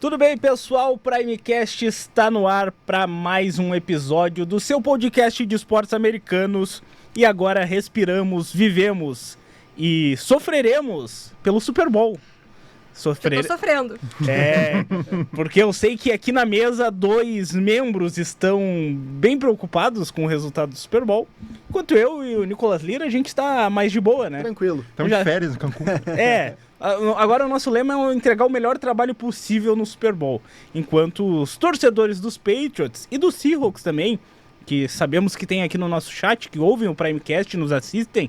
Tudo bem, pessoal? O Primecast está no ar para mais um episódio do seu podcast de esportes americanos. E agora respiramos, vivemos e sofreremos pelo Super Bowl. Eu tô sofrendo. Porque eu sei que aqui na mesa 2 membros estão bem preocupados com o resultado do Super Bowl. Enquanto eu e o Nicolas Lira, a gente tá mais de boa, né? Tranquilo. Estamos de férias em Cancún. Agora o nosso lema é entregar o melhor trabalho possível no Super Bowl. Enquanto os torcedores dos Patriots e dos Seahawks também, que sabemos que tem aqui no nosso chat, que ouvem o Primecast e nos assistem,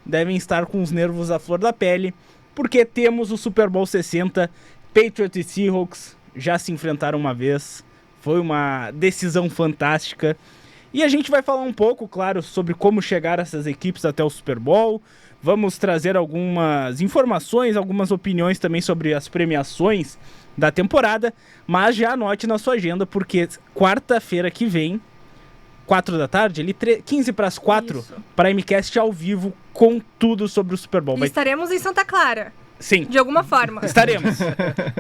devem estar com os nervos à flor da pele, porque temos o Super Bowl 60, Patriots e Seahawks já se enfrentaram uma vez, foi uma decisão fantástica. E a gente vai falar um pouco, claro, sobre como chegar essas equipes até o Super Bowl. Vamos trazer algumas informações, algumas opiniões também sobre as premiações da temporada, mas já anote na sua agenda, porque quarta-feira que vem, 4 da tarde, ali 15 para as 4, Primecast ao vivo com tudo sobre o Super Bowl. E estaremos em Santa Clara. Sim. De alguma forma. Estaremos.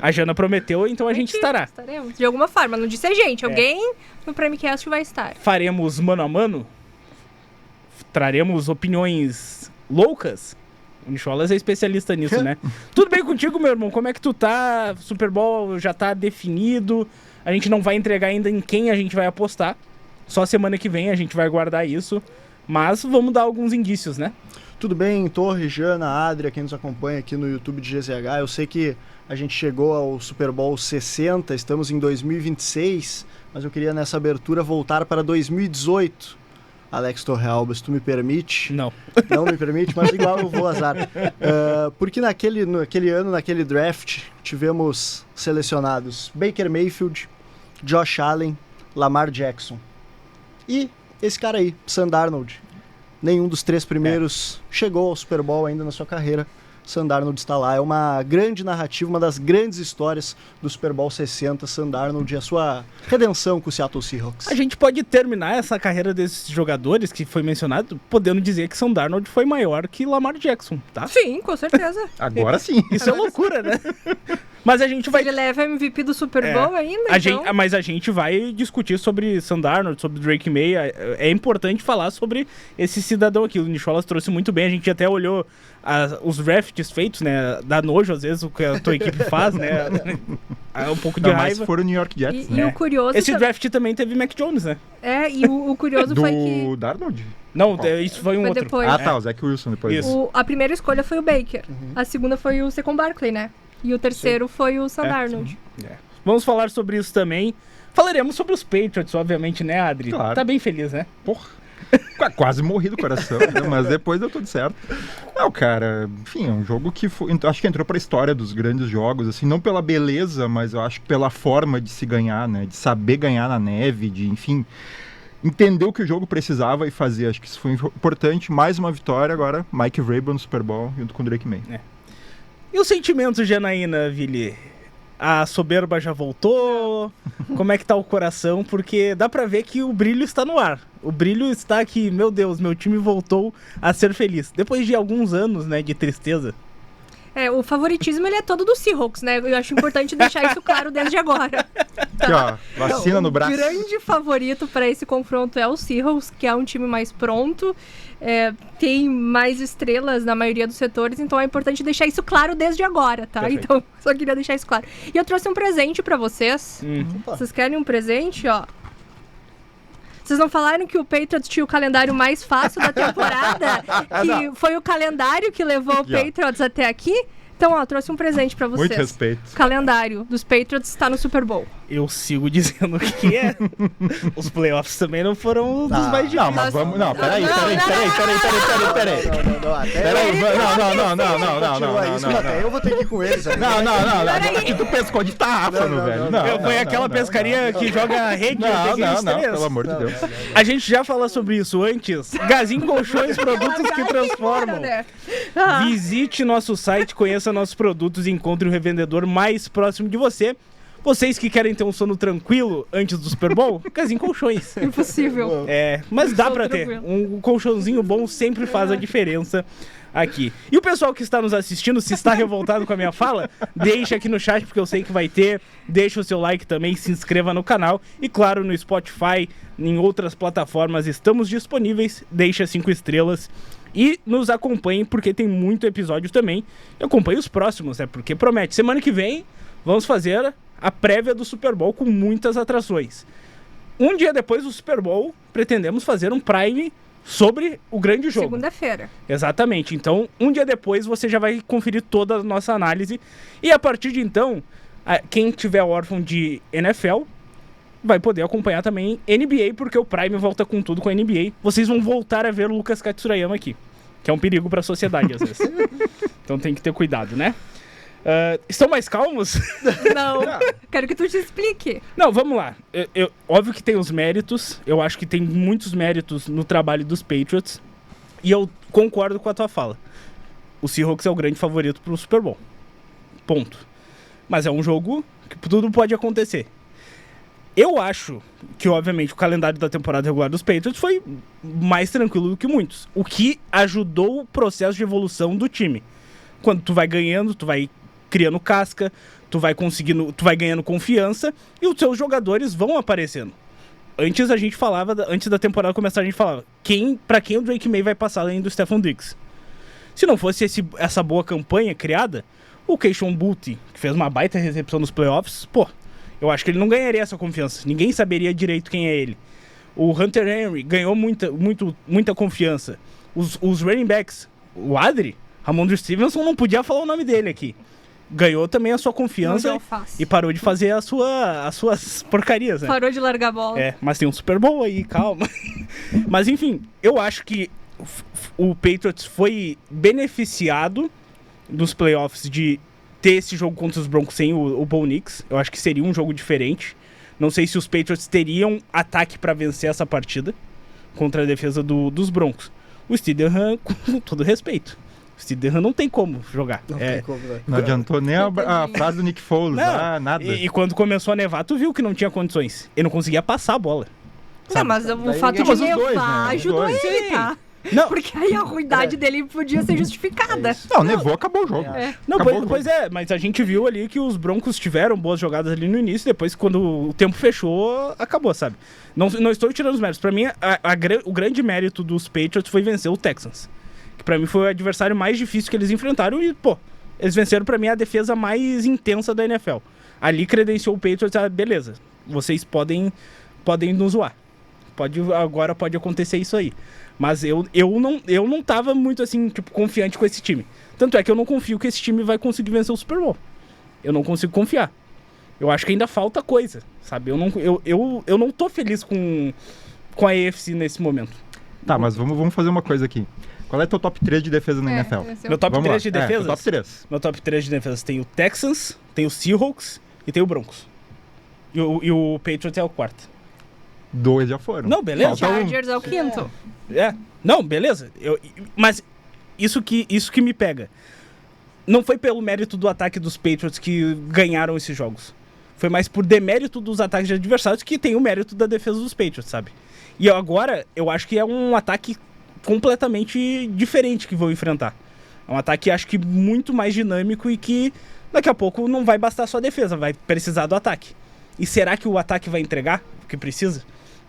A Jana prometeu, então a gente estará. Estaremos. De alguma forma. Não disse a gente. Alguém no Primecast vai estar. Faremos mano a mano. Traremos opiniões loucas. O Nicholas é especialista nisso, né? Tudo bem contigo, meu irmão? Como é que tu tá? Super Bowl já tá definido. A gente não vai entregar ainda em quem a gente vai apostar. Só semana que vem a gente vai guardar isso. Mas vamos dar alguns indícios, né? Tudo bem, Torre, Jana, Adria, quem nos acompanha aqui no YouTube de GZH. Eu sei que a gente chegou ao Super Bowl 60, estamos em 2026, mas eu queria nessa abertura voltar para 2018. Alex Torrealba, se tu me permite. Não. Não me permite, mas igual eu vou azar. Porque naquele ano, naquele draft, tivemos selecionados Baker Mayfield, Josh Allen, Lamar Jackson. E esse cara aí, Sam Darnold. Nenhum dos 3 primeiros chegou ao Super Bowl ainda na sua carreira. Sam Darnold está lá. É uma grande narrativa, uma das grandes histórias do Super Bowl 60. Sam Darnold e a sua redenção com o Seattle Seahawks. A gente pode terminar essa carreira desses jogadores que foi mencionado, podendo dizer que Sam Darnold foi maior que Lamar Jackson, tá? Sim, com certeza. Agora sim. Isso é loucura, né? Mas a gente vai... Ele leva MVP do Super Bowl ainda, então... Mas a gente vai discutir sobre Sam Darnold, sobre Drake May. É importante falar sobre esse cidadão aqui. O Nicholas trouxe muito bem. A gente até olhou os drafts feitos, né? Dá nojo, às vezes, o que a tua equipe faz, né? É um pouco de raiva. Mas foram o New York Jets, né? E o curioso... Esse draft também teve Mac Jones, né? E o curioso foi que... Do Darnold? Não, isso foi um outro. Depois. Tá, o Zach Wilson depois. A primeira escolha foi o Baker. A segunda foi o Saquon Barkley, né? E o terceiro foi o Sam Darnold. Vamos falar sobre isso também. Falaremos sobre os Patriots, obviamente, né, Adri? Claro. Tá bem feliz, né? Porra. Quase morri do coração, né? Mas depois deu tudo certo. Não, cara, enfim, é um jogo que acho que entrou pra história dos grandes jogos, assim, não pela beleza, mas eu acho que pela forma de se ganhar, né? De saber ganhar na neve, de, enfim, entender o que o jogo precisava e fazer. Acho que isso foi importante. Mais uma vitória agora, Mike Vrabel no Super Bowl, junto com o Drake May. E os sentimentos, Janaína, Vili? A soberba já voltou? Como é que tá o coração? Porque dá pra ver que o brilho está no ar. O brilho está aqui, meu Deus, meu time voltou a ser feliz. Depois de alguns anos, né, de tristeza. O favoritismo ele é todo do Seahawks, né? Eu acho importante deixar isso claro desde agora. Aqui, ó, vacina no braço. O grande favorito para esse confronto é o Seahawks, que é um time mais pronto, tem mais estrelas na maioria dos setores, então é importante deixar isso claro desde agora, tá? Perfeito. Então, só queria deixar isso claro. E eu trouxe um presente para vocês. Vocês querem um presente, ó? Vocês não falaram que o Patriots tinha o calendário mais fácil da temporada? Que foi o calendário que levou o Patriots até aqui? Então, ó, trouxe um presente pra vocês. Muito respeito. O calendário dos Patriots está no Super Bowl. Eu sigo dizendo que os playoffs também não foram dos mais difíceis. Não, mas vamos... Não, peraí. Não, eu vou ter que ir com eles. Não. Que tu pescou de tarrafa, meu velho. Foi aquela pescaria que joga rede. Não, pelo amor de Deus. A gente já falou sobre isso antes. Gazinho Colchões, produtos que transformam. Visite nosso site, conheça nossos produtos e encontre o revendedor mais próximo de você. Vocês que querem ter um sono tranquilo antes do Super Bowl, casinho colchões. Impossível. Mas dá Sono pra ter. tranquilo. Um colchãozinho bom sempre faz a diferença aqui. E o pessoal que está nos assistindo, se está revoltado com a minha fala, deixa aqui no chat, porque eu sei que vai ter. Deixa o seu like também, se inscreva no canal. E claro, no Spotify, em outras plataformas, estamos disponíveis. Deixa 5 estrelas. E nos acompanhem, porque tem muito episódio também. E acompanhe os próximos, porque promete. Semana que vem, vamos fazer a prévia do Super Bowl com muitas atrações. Um dia depois do Super Bowl, pretendemos fazer um Prime sobre o grande jogo. Segunda-feira. Exatamente. Então, um dia depois, você já vai conferir toda a nossa análise. E a partir de então, quem tiver órfão de NFL vai poder acompanhar também NBA, porque o Prime volta com tudo com a NBA. Vocês vão voltar a ver o Lucas Katsurayama aqui, que é um perigo para a sociedade, às vezes. Então tem que ter cuidado, né? Estão mais calmos? Não, quero que tu te explique. Não, vamos lá. Óbvio que tem os méritos. Eu acho que tem muitos méritos no trabalho dos Patriots. E eu concordo com a tua fala. O Seahawks é o grande favorito pro Super Bowl. Ponto. Mas é um jogo que tudo pode acontecer. Eu acho que, obviamente, o calendário da temporada regular dos Patriots foi mais tranquilo do que muitos. O que ajudou o processo de evolução do time. Quando tu vai ganhando, tu vai criando casca, tu vai ganhando confiança e os seus jogadores vão aparecendo. Antes a gente falava, antes da temporada começar, a gente falava pra quem o Drake May vai passar além do Stephon Diggs. Se não fosse essa boa campanha criada, o Keishon Boutte, que fez uma baita recepção nos playoffs, eu acho que ele não ganharia essa confiança. Ninguém saberia direito quem é ele. O Hunter Henry ganhou muita confiança. Os running backs, o Adri, Ramondre Stevenson, não podia falar o nome dele aqui. Ganhou também a sua confiança e parou de fazer as suas porcarias, né? Parou de largar a bola. Mas tem um Super Bowl aí, calma. Mas enfim, eu acho que o Patriots foi beneficiado nos playoffs de ter esse jogo contra os Broncos sem o Bo Nix. Eu acho que seria um jogo diferente. Não sei se os Patriots teriam ataque para vencer essa partida contra a defesa dos Broncos. O Steedham, com todo respeito, o Steedham não tem como jogar. Não adiantou nem a frase do Nick Foles, nada. E quando começou a nevar, tu viu que não tinha condições. Ele não conseguia passar a bola. Não, mas o fato de nevar ajudou ele, tá? Não. Porque aí a ruindade dele podia ser justificada. Não, nevou, acabou o jogo. Pois é, mas a gente viu ali que os Broncos tiveram boas jogadas ali no início, depois quando o tempo fechou, acabou, sabe? Não estou tirando os méritos. Pra mim, o grande mérito dos Patriots foi vencer o Texans. Que pra mim foi o adversário mais difícil que eles enfrentaram e, eles venceram pra mim a defesa mais intensa da NFL. Ali credenciou o Patriots, beleza, vocês podem nos zoar. Agora pode acontecer isso aí. Mas eu não tava muito assim, confiante com esse time. Tanto é que eu não confio que esse time vai conseguir vencer o Super Bowl. Eu não consigo confiar. Eu acho que ainda falta coisa, sabe? Eu não tô feliz com a AFC nesse momento. Tá, mas vamos fazer uma coisa aqui. Qual é teu top 3 de defesa na NFL? Meu top 3 de defesa? Top 3. Meu top 3 de defesa tem o Texans, tem o Seahawks e tem o Broncos. E o Patriots é o quarto. 2 já foram. Não, beleza. O Chargers é o quinto. Não, beleza. Mas isso que me pega. Não foi pelo mérito do ataque dos Patriots que ganharam esses jogos. Foi mais por demérito dos ataques de adversários que tem o mérito da defesa dos Patriots, sabe? E agora, eu acho que é um ataque completamente diferente que vão enfrentar. É um ataque, acho que, muito mais dinâmico e que daqui a pouco não vai bastar só a defesa, vai precisar do ataque. E será que o ataque vai entregar o que precisa?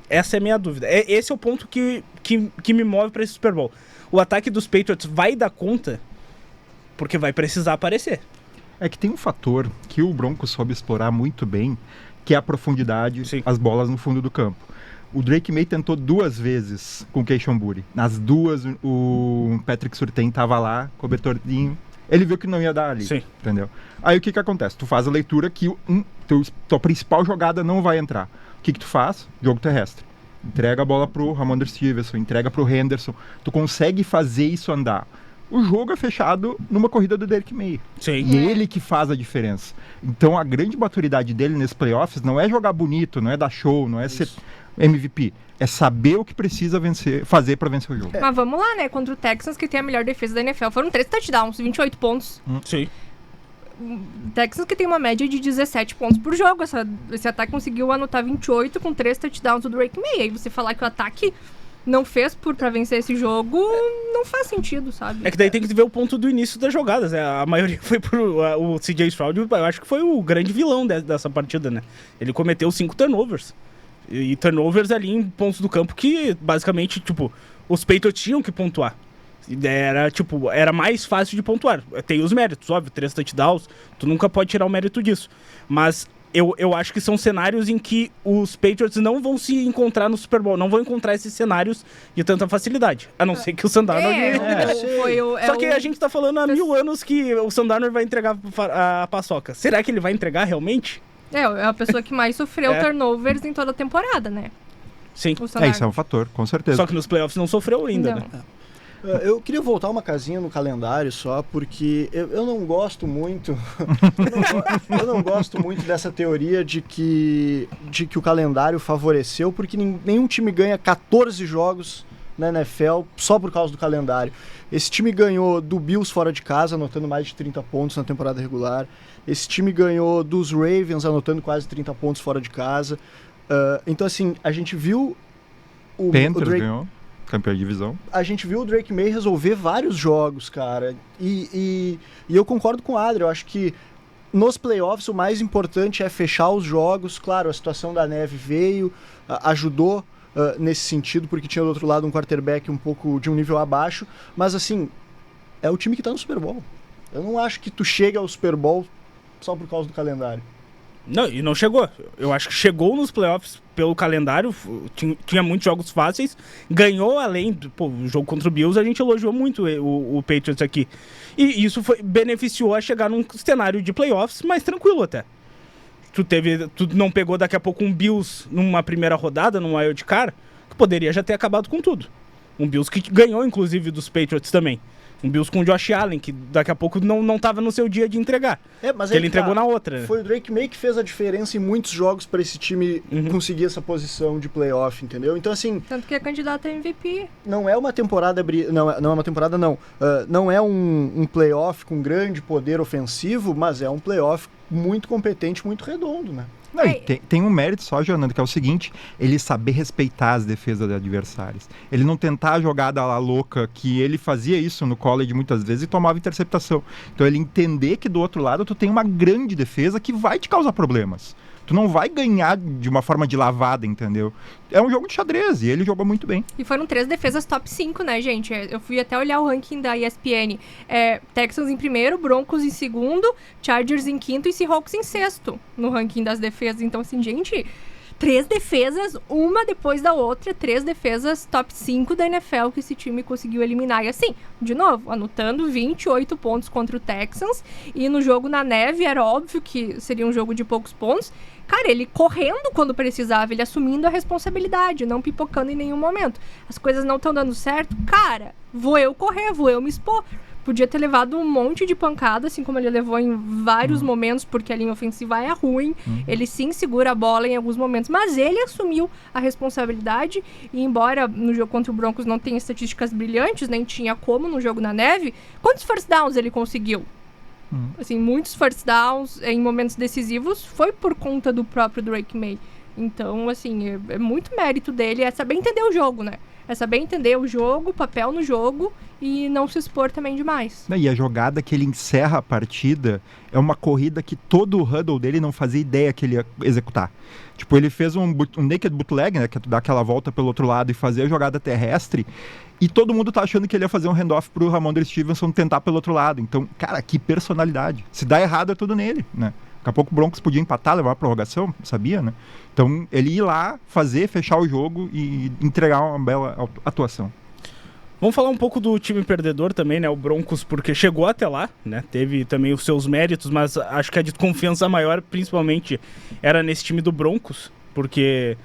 Essa é a minha dúvida. Esse é o ponto que me move para esse Super Bowl. O ataque dos Patriots vai dar conta porque vai precisar aparecer. É que tem um fator que o Broncos soube explorar muito bem, que é a profundidade, as bolas no fundo do campo. O Drake May tentou 2 vezes com o Keishon Boutte. Nas 2, o Patrick Surtain estava lá, cobertorzinho. Ele viu que não ia dar ali, entendeu? Aí o que acontece? Tu faz a leitura que tua principal jogada não vai entrar. O que tu faz? Jogo terrestre. Entrega a bola pro Ramondre Stevenson, entrega pro Henderson. Tu consegue fazer isso andar. O jogo é fechado numa corrida do Drake May. E ele que faz a diferença. Então a grande maturidade dele nesses playoffs não é jogar bonito, não é dar show, não é ser MVP. É saber o que precisa fazer pra vencer o jogo. Mas vamos lá, né? Contra o Texans, que tem a melhor defesa da NFL. Foram 3 touchdowns, 28 pontos. Sim. Texans que tem uma média de 17 pontos por jogo. Esse ataque conseguiu anotar 28 com 3 touchdowns do Drake May. Aí você falar que o ataque não fez pra vencer esse jogo, não faz sentido, sabe? É que daí tem que ver o ponto do início das jogadas, né? A maioria foi o CJ Stroud, eu acho que foi o grande vilão dessa partida, né? Ele cometeu 5 turnovers. E turnovers ali em pontos do campo que, basicamente, tipo, os Patriots tinham que pontuar. Era mais fácil de pontuar. Tem os méritos, óbvio, 3 touchdowns, tu nunca pode tirar o mérito disso. Mas eu acho que são cenários em que os Patriots não vão se encontrar no Super Bowl, não vão encontrar esses cenários de tanta facilidade. A não ser que o Sam Darnold... Só que a gente tá falando há 1000 anos que o Sam Darnold vai entregar a paçoca. Será que ele vai entregar realmente? É a pessoa que mais sofreu turnovers em toda a temporada, né? Sim. Isso é um fator, com certeza. Só que nos playoffs não sofreu ainda, né? Eu queria voltar uma casinha no calendário só, porque eu não gosto muito eu não gosto muito dessa teoria de que o calendário favoreceu, porque nenhum time ganha 14 jogos na NFL só por causa do calendário. Esse time ganhou do Bills fora de casa, anotando mais de 30 pontos na temporada regular. Esse time ganhou dos Ravens, anotando quase 30 pontos fora de casa. Então, assim, a gente viu o Panthers ganhou. Campeão de divisão. A gente viu o Drake May resolver vários jogos, cara. E eu concordo com o Adri. Eu acho que nos playoffs o mais importante é fechar os jogos. Claro, a situação da neve veio, ajudou nesse sentido, porque tinha do outro lado um quarterback um pouco de um nível abaixo. Mas, assim, é o time que tá no Super Bowl. Eu não acho que tu chega ao Super Bowl só por causa do calendário. Não, e não chegou. Eu acho que chegou nos playoffs pelo calendário, tinha muitos jogos fáceis, ganhou além do jogo contra o Bills, a gente elogiou muito o Patriots aqui. E isso beneficiou a chegar num cenário de playoffs mais tranquilo até. Tu não pegou daqui a pouco um Bills numa primeira rodada, num wild card, que poderia já ter acabado com tudo. Um Bills que ganhou, inclusive, dos Patriots também. Um Bills com o Josh Allen, que daqui a pouco não tava no seu dia de entregar. Mas ele entregou na outra. Foi o Drake May que fez a diferença em muitos jogos para esse time conseguir essa posição de playoff, entendeu? Então, assim... Tanto que é candidato a MVP. Não é uma temporada... Não é uma temporada, não. Não é um playoff com grande poder ofensivo, mas é um playoff muito competente, muito redondo, né? Não, e tem um mérito só, Jonathan, que é o seguinte: ele saber respeitar as defesas de adversários. Ele não tentar a jogada lá louca, que ele fazia isso no college muitas vezes e tomava interceptação. Então ele entender que do outro lado tu tem uma grande defesa que vai te causar problemas. Tu não vai ganhar de uma forma de lavada, entendeu? É um jogo de xadrez e ele jogou muito bem. E foram 3 defesas top 5, né, gente? Eu fui até olhar o ranking da ESPN. Texans em primeiro, Broncos em segundo, Chargers em quinto e Seahawks em sexto no ranking das defesas. Então, assim, gente, 3 defesas, uma depois da outra, 3 defesas top 5 da NFL que esse time conseguiu eliminar. E assim, de novo, anotando 28 pontos contra o Texans. E no jogo na neve, era óbvio que seria um jogo de poucos pontos. Cara, ele correndo quando precisava, ele assumindo a responsabilidade, não pipocando em nenhum momento. As coisas não estão dando certo, cara, vou eu correr, vou eu me expor. Podia ter levado um monte de pancada, assim como ele levou em vários momentos, porque a linha ofensiva é ruim. Ele sim segura a bola em alguns momentos, mas ele assumiu a responsabilidade. E embora no jogo contra o Broncos não tenha estatísticas brilhantes, nem tinha como no jogo na neve, quantos first downs ele conseguiu? Assim, muitos first downs em momentos decisivos foi por conta do próprio Drake May. Então, assim, é muito mérito dele, é saber entender o jogo, né? É saber entender o jogo, o papel no jogo e não se expor também demais. E a jogada que ele encerra a partida é uma corrida que todo o huddle dele não fazia ideia que ele ia executar. Tipo, ele fez um naked bootleg, né, que é dar aquela volta pelo outro lado e fazer a jogada terrestre, e todo mundo tá achando que ele ia fazer um handoff pro Ramondre Stevenson tentar pelo outro lado. Então, cara, que personalidade. Se dá errado é tudo nele, né? Daqui a pouco o Broncos podia empatar, levar a prorrogação, sabia, né? Então, ele ir lá, fechar o jogo e entregar uma bela atuação. Vamos falar um pouco do time perdedor também, né? O Broncos, porque chegou até lá, né? Teve também os seus méritos, mas acho que a desconfiança maior, principalmente, era nesse time do Broncos, porque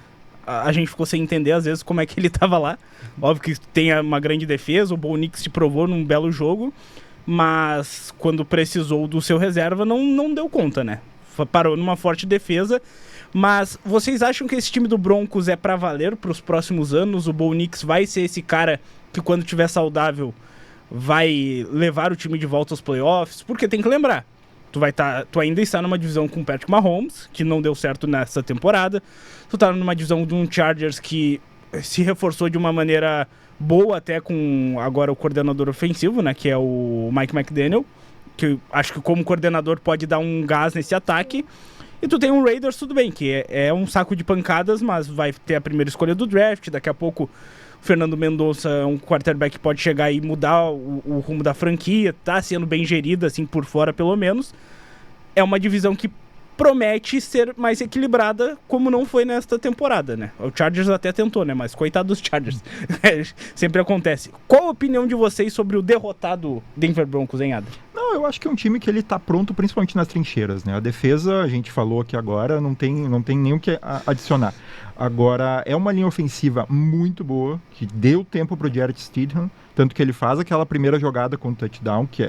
a gente ficou sem entender, às vezes, como é que ele tava lá. Óbvio que tem uma grande defesa, o Bo Nix se provou num belo jogo, mas quando precisou do seu reserva, não deu conta, né? Parou numa forte defesa. Mas vocês acham que esse time do Broncos é pra valer pros próximos anos? O Bo Nix vai ser esse cara que, quando tiver saudável, vai levar o time de volta aos playoffs? Porque tem que lembrar, Tu ainda está numa divisão com o Patrick Mahomes, que não deu certo nessa temporada. Tu tá numa divisão de um Chargers que se reforçou de uma maneira boa, até com agora o coordenador ofensivo, né, que é o Mike McDaniel, que eu acho que como coordenador pode dar um gás nesse ataque. E tu tem um Raiders, tudo bem, que é um saco de pancadas, mas vai ter a primeira escolha do draft. Daqui a pouco o Fernando Mendonça é um quarterback que pode chegar e mudar o rumo da franquia, tá sendo bem gerida, assim, por fora pelo menos. É uma divisão que promete ser mais equilibrada, como não foi nesta temporada, né? O Chargers até tentou, né? Mas coitado dos Chargers. Sempre acontece. Qual a opinião de vocês sobre o derrotado Denver Broncos, hein, Adri? Não, eu acho que é um time que ele tá pronto, principalmente nas trincheiras, né? A defesa, a gente falou aqui agora, não tem nem o que adicionar. Agora, é uma linha ofensiva muito boa, que deu tempo pro Jarrett Stidham, tanto que ele faz aquela primeira jogada com o touchdown, que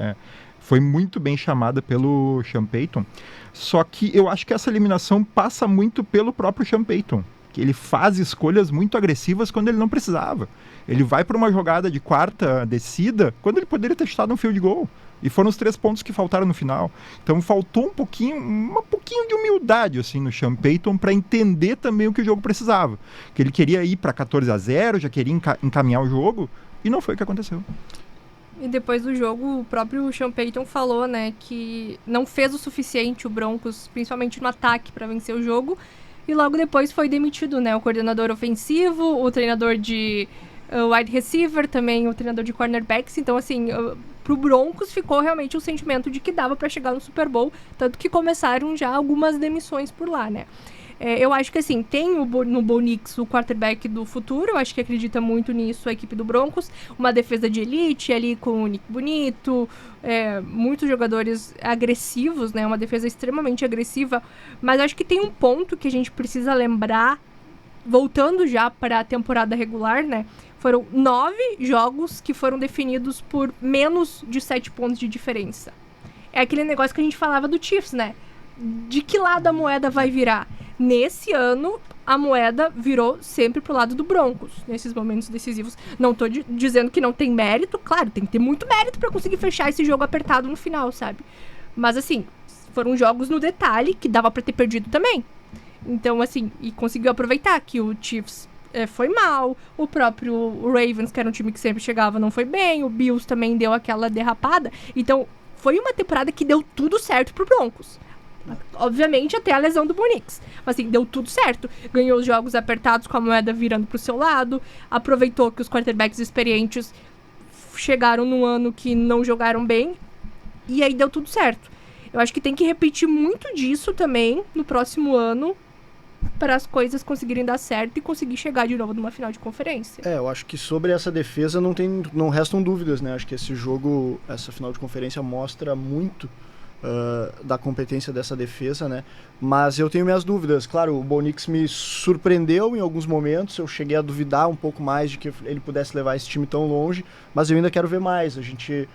foi muito bem chamada pelo Sean Payton. Só que eu acho que essa eliminação passa muito pelo próprio Sean Payton, que ele faz escolhas muito agressivas quando ele não precisava. Ele vai para uma jogada de quarta descida quando ele poderia ter chutado um field goal. E foram os 3 pontos que faltaram no final. Então faltou um pouquinho de humildade assim, no Sean Payton para entender também o que o jogo precisava. Que ele queria ir para 14-0, já queria encaminhar o jogo, e não foi o que aconteceu. E depois do jogo, o próprio Sean Payton falou, né, que não fez o suficiente o Broncos, principalmente no ataque, para vencer o jogo. E logo depois foi demitido, né, o coordenador ofensivo, o treinador de wide receiver, também o treinador de cornerbacks. Então, assim, pro Broncos ficou realmente o sentimento de que dava para chegar no Super Bowl, tanto que começaram já algumas demissões por lá, né. Eu acho que, assim, tem no Bo Nix o quarterback do futuro, eu acho que acredita muito nisso a equipe do Broncos, uma defesa de elite ali com o Nick Bonito, muitos jogadores agressivos, né, uma defesa extremamente agressiva, mas acho que tem um ponto que a gente precisa lembrar, voltando já para a temporada regular, né, foram 9 jogos que foram definidos por menos de 7 pontos de diferença. É aquele negócio que a gente falava do Chiefs, né, de que lado a moeda vai virar? Nesse ano, a moeda virou sempre pro lado do Broncos, nesses momentos decisivos. Não tô dizendo que não tem mérito, claro, tem que ter muito mérito pra conseguir fechar esse jogo apertado no final, sabe? Mas, assim, foram jogos no detalhe que dava pra ter perdido também. Então, assim, e conseguiu aproveitar que o Chiefs foi mal, o próprio Ravens, que era um time que sempre chegava, não foi bem, o Bills também deu aquela derrapada. Então, foi uma temporada que deu tudo certo pro Broncos. Obviamente até a lesão do Bo Nix. Mas assim, deu tudo certo. Ganhou os jogos apertados com a moeda virando pro seu lado. Aproveitou que os quarterbacks experientes chegaram num ano que não jogaram bem. E aí deu tudo certo. Eu acho que tem que repetir muito disso também no próximo ano, para as coisas conseguirem dar certo e conseguir chegar de novo numa final de conferência. Eu acho que sobre essa defesa não restam dúvidas, né? Acho que esse jogo, essa final de conferência mostra muito da competência dessa defesa, né? Mas eu tenho minhas dúvidas. Claro, o Bo Nix me surpreendeu em alguns momentos, eu cheguei a duvidar um pouco mais de que ele pudesse levar esse time tão longe, mas eu ainda quero ver mais. A gente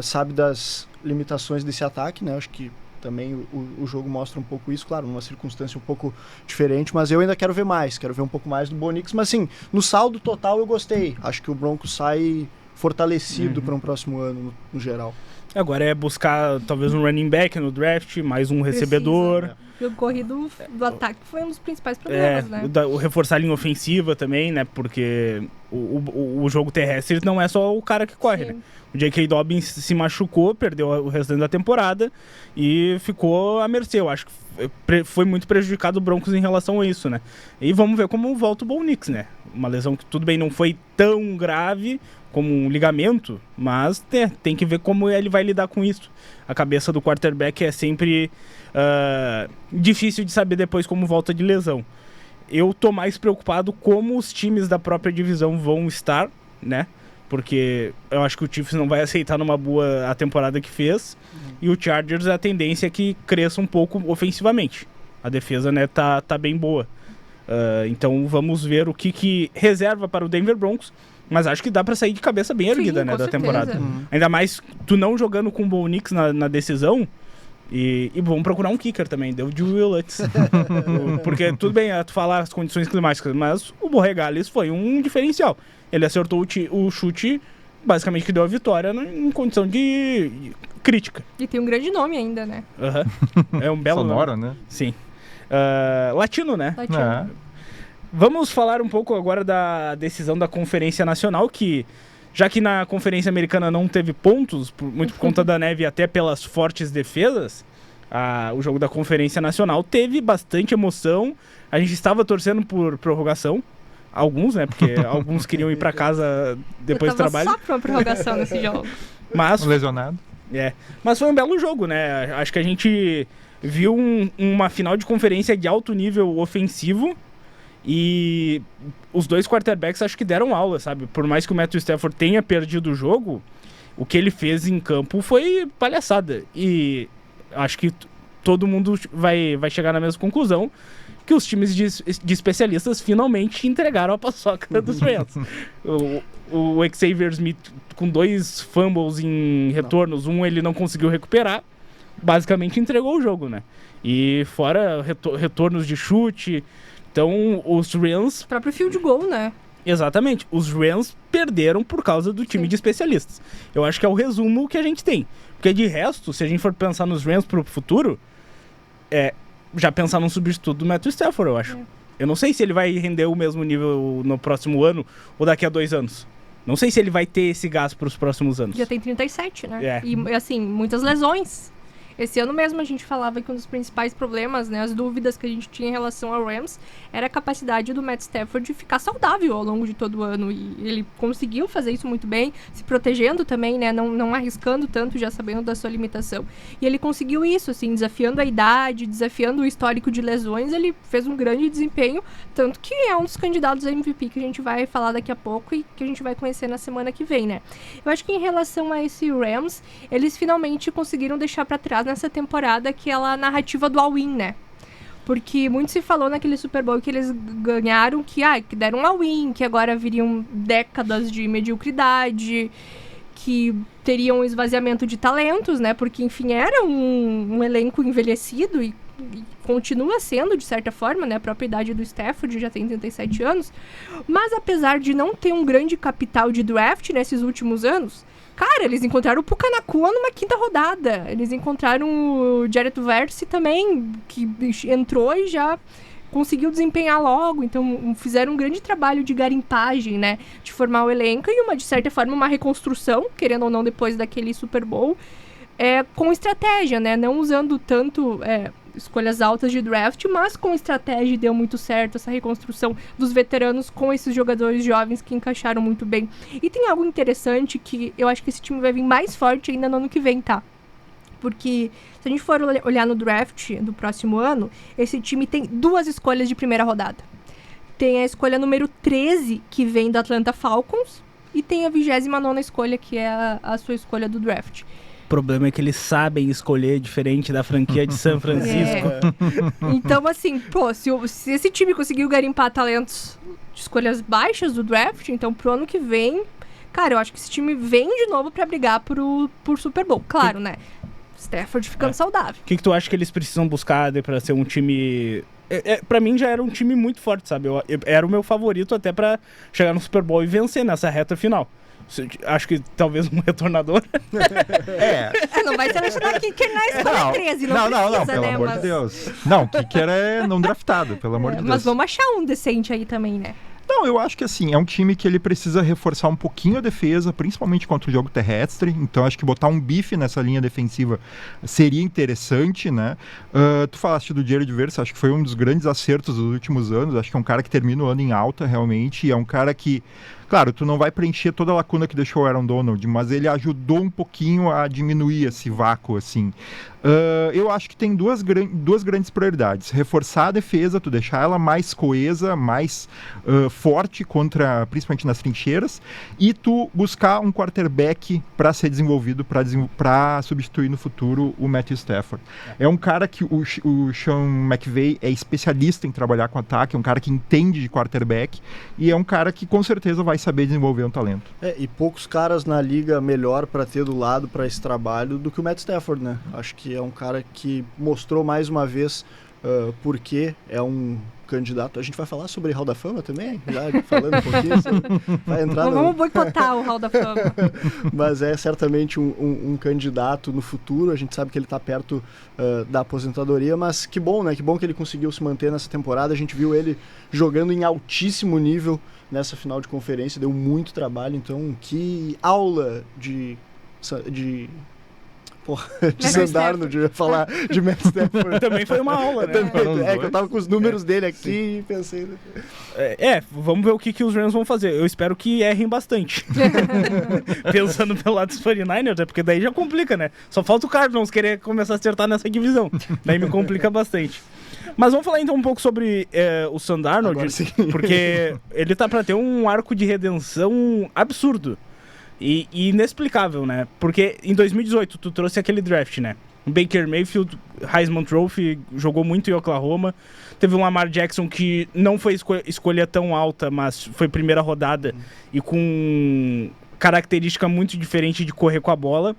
sabe das limitações desse ataque, né? Acho que também o jogo mostra um pouco isso, claro, numa circunstância um pouco diferente, mas eu ainda quero ver mais, quero ver um pouco mais do Bo Nix, mas assim, no saldo total eu gostei. Acho que o Broncos sai fortalecido para um próximo ano, no geral. Agora é buscar talvez um running back no draft, mais um recebedor. E o corrido do ataque foi um dos principais problemas, né? O reforçar a linha ofensiva também, né? Porque o jogo terrestre não é só o cara que corre, né? O J.K. Dobbins se machucou, perdeu o restante da temporada e ficou à mercê. Eu acho que foi muito prejudicado o Broncos em relação a isso, né? E vamos ver como volta o Bo Nix, né? Uma lesão que, tudo bem, não foi tão grave como um ligamento, mas tem que ver como ele vai lidar com isso. A cabeça do quarterback é sempre difícil de saber depois como volta de lesão. Eu tô mais preocupado como os times da própria divisão vão estar, né? Porque eu acho que o Chiefs não vai aceitar numa boa a temporada que fez. E o Chargers, a tendência é que cresça um pouco ofensivamente. A defesa, né, tá bem boa. Então vamos ver o que reserva para o Denver Broncos. Mas acho que dá pra sair de cabeça bem erguida, né, da temporada. Ainda mais tu não jogando com o Bo Nix na decisão. E vamos procurar um kicker também, deu de Willets. Porque tudo bem, tu falar as condições climáticas, mas o Borregales foi um diferencial. Ele acertou o chute, basicamente que deu a vitória em condição de crítica. E tem um grande nome ainda, né? É um belo sonoro, nome. né? Sim. Latino, né? Latino. É. Vamos falar um pouco agora da decisão da Conferência Nacional, que já que na Conferência Americana não teve pontos, muito por conta da neve e até pelas fortes defesas, o jogo da Conferência Nacional teve bastante emoção. A gente estava torcendo por prorrogação. Alguns, né? Porque alguns queriam ir para casa depois do trabalho. Só pra uma prorrogação nesse jogo. Mas, Lesionado. mas foi um belo jogo, né? Acho que a gente viu uma final de conferência de alto nível ofensivo. E os dois quarterbacks acho que deram aula, sabe? Por mais que o Matthew Stafford tenha perdido o jogo, o que ele fez em campo foi palhaçada. E acho que todo mundo vai chegar na mesma conclusão, que os times de especialistas finalmente entregaram a paçoca dos Rams. O Xavier Smith com 2 fumbles em retornos, um ele não conseguiu recuperar, basicamente entregou o jogo, né? E fora retornos de chute. Então, os Rams... O próprio field goal, né? Exatamente. Os Rams perderam por causa do time de especialistas. Eu acho que é o resumo que a gente tem. Porque de resto, se a gente for pensar nos Rams pro futuro, já pensar num substituto do Matthew Stafford, eu acho. Eu não sei se ele vai render o mesmo nível no próximo ano ou daqui a 2 anos. Não sei se ele vai ter esse gás pros próximos anos. Já tem 37, né? E, assim, muitas lesões. Esse ano mesmo a gente falava que um dos principais problemas, né, as dúvidas que a gente tinha em relação ao Rams, era a capacidade do Matt Stafford de ficar saudável ao longo de todo o ano. E ele conseguiu fazer isso muito bem, se protegendo também, né, não arriscando tanto, já sabendo da sua limitação. E ele conseguiu isso, assim, desafiando a idade, desafiando o histórico de lesões, ele fez um grande desempenho, tanto que é um dos candidatos a MVP que a gente vai falar daqui a pouco e que a gente vai conhecer na semana que vem, né. Eu acho que em relação a esse Rams, eles finalmente conseguiram deixar pra trás nessa temporada aquela narrativa do all-in, né? Porque muito se falou naquele Super Bowl que eles ganharam, que deram um all-in, que agora viriam décadas de mediocridade, que teriam um esvaziamento de talentos, né? Porque, enfim, era um elenco envelhecido e continua sendo, de certa forma, né? A própria idade do Stafford já tem 37 anos. Mas, apesar de não ter um grande capital de draft nesses últimos anos, cara, eles encontraram o Puka Nacua numa 5ª rodada. Eles encontraram o Jared Verse também, que entrou e já conseguiu desempenhar logo. Então, fizeram um grande trabalho de garimpagem, né? De formar o elenco e, de certa forma, uma reconstrução, querendo ou não, depois daquele Super Bowl, com estratégia, né? Não usando tanto escolhas altas de draft, mas com estratégia deu muito certo essa reconstrução dos veteranos com esses jogadores jovens que encaixaram muito bem. E tem algo interessante que eu acho que esse time vai vir mais forte ainda no ano que vem, tá? Porque se a gente for olhar no draft do próximo ano, esse time tem 2 escolhas de primeira rodada. Tem a escolha número 13, que vem do Atlanta Falcons, e tem a 29ª escolha, que é a sua escolha do draft. O problema é que eles sabem escolher diferente da franquia de São Francisco. Então, assim, se esse time conseguiu garimpar talentos de escolhas baixas do draft, então pro ano que vem, cara, eu acho que esse time vem de novo pra brigar por Super Bowl. Claro, né? Stafford ficando saudável. O que tu acha que eles precisam buscar pra ser um time... Pra mim já era um time muito forte, sabe? Eu era o meu favorito até pra chegar no Super Bowl e vencer nessa reta final. Acho que talvez um retornador. Não vai selecionar Kicker na escola 13, não precisa, pelo né? amor de Deus. Não, Kicker é não draftado, pelo amor de Deus. Mas vamos achar um decente aí também, né? Não, eu acho que assim, é um time que ele precisa reforçar um pouquinho a defesa, principalmente contra o jogo terrestre, então acho que botar um bife nessa linha defensiva seria interessante, né? Tu falaste do Jared Verse, acho que foi um dos grandes acertos dos últimos anos, acho que é um cara que termina o ano em alta, realmente, é um cara que, claro, tu não vai preencher toda a lacuna que deixou o Aaron Donald, mas ele ajudou um pouquinho a diminuir esse vácuo, assim. Eu acho que tem duas grandes prioridades. Reforçar a defesa, tu deixar ela mais coesa, mais forte contra, principalmente nas trincheiras, e tu buscar um quarterback para ser desenvolvido, para substituir no futuro o Matthew Stafford. É um cara que o Sean McVay é especialista em trabalhar com ataque, é um cara que entende de quarterback, e é um cara que com certeza vai saber desenvolver um talento. E poucos caras na liga melhor para ter do lado para esse trabalho do que o Matt Stafford, né? Acho que é um cara que mostrou mais uma vez porque é um candidato. A gente vai falar sobre Hall da Fama também? Já falando um pouquinho sobre... vai entrar Vamos boicotar o Hall da Fama. Mas é certamente um candidato no futuro. A gente sabe que ele está perto da aposentadoria, mas que bom, né? Que bom que ele conseguiu se manter nessa temporada. A gente viu ele jogando em altíssimo nível nessa final de conferência, deu muito trabalho. Então, que aula de Sandarno, de falar de Matt Stafford. Também foi uma aula, né? Que eu tava com os números dele aqui e pensei... Vamos ver o que os Rams vão fazer. Eu espero que errem bastante. Pensando pelo lado dos 49ers, porque daí já complica, né? Só falta o Cardinals querer começar a acertar nessa divisão. Daí me complica bastante. Mas vamos falar então um pouco sobre o Sam Darnold, porque ele tá pra ter um arco de redenção absurdo. E inexplicável, né? Porque em 2018 tu trouxe aquele draft, né? O Baker Mayfield, Heisman Trophy, jogou muito em Oklahoma. Teve um Lamar Jackson que não foi escolha tão alta, mas foi primeira rodada e com característica muito diferente de correr com a bola.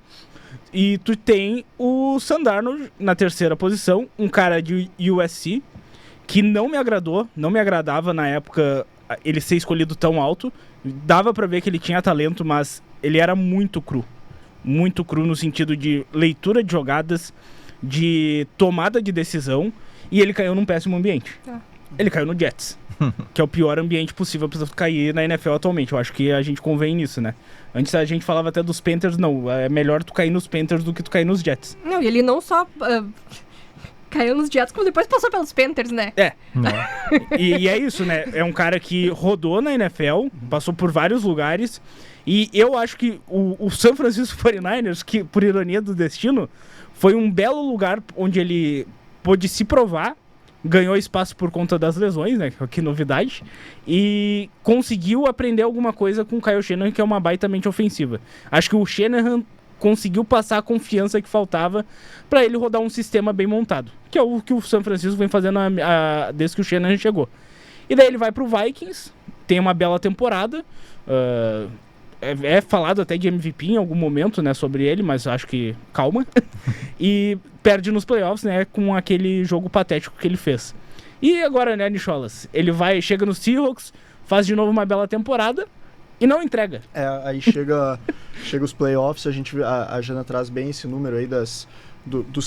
E tu tem o Sam Darnold na terceira posição, um cara de USC que não me agradava na época ele ser escolhido tão alto. Dava pra ver que ele tinha talento, mas ele era muito cru no sentido de leitura de jogadas, de tomada de decisão, e ele caiu num péssimo ambiente. Ele caiu no Jets, que é o pior ambiente possível pra cair na NFL atualmente. Eu acho que a gente convém nisso, né? Antes a gente falava até dos Panthers, não, é melhor tu cair nos Panthers do que tu cair nos Jets. Não, e ele não só caiu nos Jets, como depois passou pelos Panthers, né? E é isso, né? É um cara que rodou na NFL, passou por vários lugares, e eu acho que o San Francisco 49ers, que por ironia do destino, foi um belo lugar onde ele pôde se provar, ganhou espaço por conta das lesões, né? Que novidade, e conseguiu aprender alguma coisa com o Kyle Shanahan, que é uma baita mente ofensiva. Acho que o Shanahan conseguiu passar a confiança que faltava para ele rodar um sistema bem montado, que é o que o San Francisco vem fazendo desde que o Shanahan chegou. E daí ele vai pro Vikings, tem uma bela temporada, é falado até de MVP em algum momento, né, sobre ele, mas acho que calma, e perde nos playoffs, né, com aquele jogo patético que ele fez. E agora, né, Nicholas, ele chega no Seahawks, faz de novo uma bela temporada, e não entrega. Aí chega os playoffs, a Jana traz bem esse número aí dos